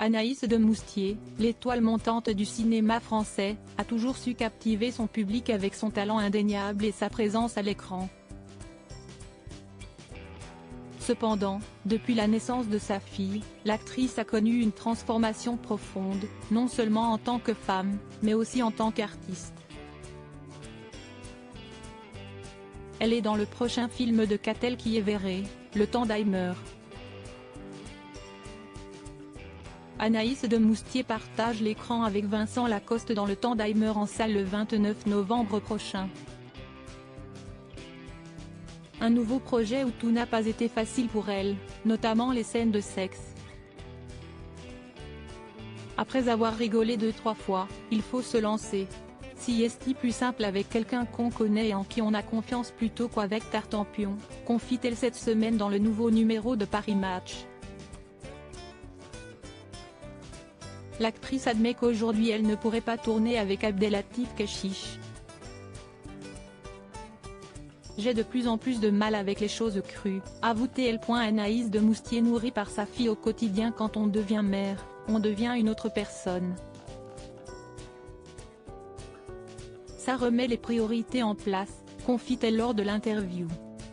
Anaïs de Moustier, l'étoile montante du cinéma français, a toujours su captiver son public avec son talent indéniable et sa présence à l'écran. Cependant, depuis la naissance de sa fille, l'actrice a connu une transformation profonde, non seulement en tant que femme, mais aussi en tant qu'artiste. Elle est dans le prochain film de Catel qui est verré, Le Tandheimer. Anaïs de Moustier partage l'écran avec Vincent Lacoste dans Le Tandheimer en salle le 29 novembre prochain. Un nouveau projet où tout n'a pas été facile pour elle, notamment les scènes de sexe. Après avoir rigolé 2-3 fois, il faut se lancer. Si est-il plus simple avec quelqu'un qu'on connaît et en qui on a confiance plutôt qu'avec Tartampion, confie-t-elle cette semaine dans le nouveau numéro de Paris Match. L'actrice admet qu'aujourd'hui elle ne pourrait pas tourner avec Abdelatif Kechiche. J'ai de plus en plus de mal avec les choses crues, avoue-t-elle. Anaïs de Moustier, nourrie par sa fille au quotidien. Quand on devient mère, on devient une autre personne. Ça remet les priorités en place, confie-t-elle lors de l'interview.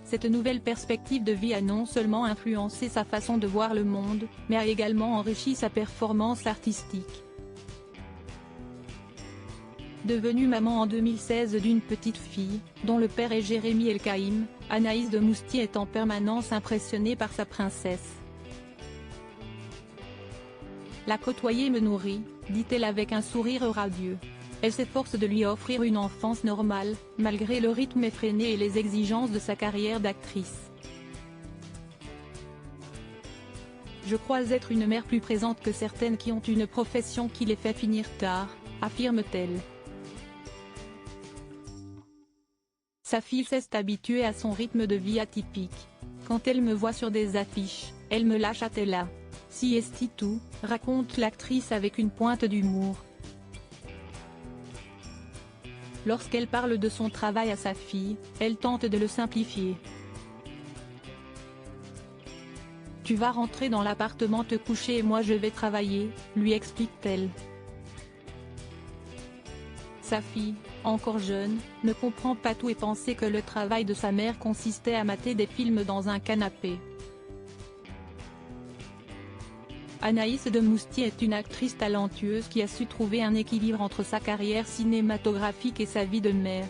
Cette nouvelle perspective de vie a non seulement influencé sa façon de voir le monde, mais a également enrichi sa performance artistique. Devenue maman en 2016 d'une petite fille, dont le père est Jérémy Elkaïm, Anaïs de Moustier est en permanence impressionnée par sa princesse. La côtoyer me nourrit, dit-elle avec un sourire radieux. Elle s'efforce de lui offrir une enfance normale, malgré le rythme effréné et les exigences de sa carrière d'actrice. Je crois être une mère plus présente que certaines qui ont une profession qui les fait finir tard, affirme-t-elle. Sa fille s'est habituée à son rythme de vie atypique. Quand elle me voit sur des affiches, elle me lâche à tella. Si est tout, raconte l'actrice avec une pointe d'humour. Lorsqu'elle parle de son travail à sa fille, elle tente de le simplifier. Tu vas rentrer dans l'appartement te coucher et moi je vais travailler, lui explique-t-elle. Sa fille, encore jeune, ne comprend pas tout et pensait que le travail de sa mère consistait à mater des films dans un canapé. Anaïs de Moustier est une actrice talentueuse qui a su trouver un équilibre entre sa carrière cinématographique et sa vie de mère.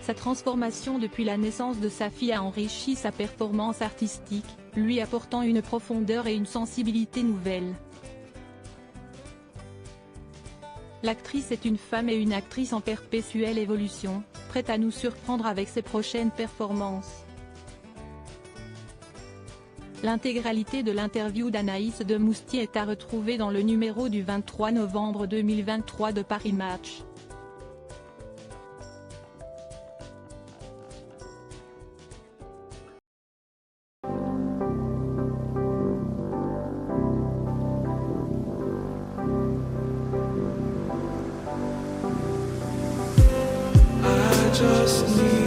Sa transformation depuis la naissance de sa fille a enrichi sa performance artistique, lui apportant une profondeur et une sensibilité nouvelles. L'actrice est une femme et une actrice en perpétuelle évolution, prête à nous surprendre avec ses prochaines performances. L'intégralité de l'interview d'Anaïs de Moustier est à retrouver dans le numéro du 23 novembre 2023 de Paris Match. Just need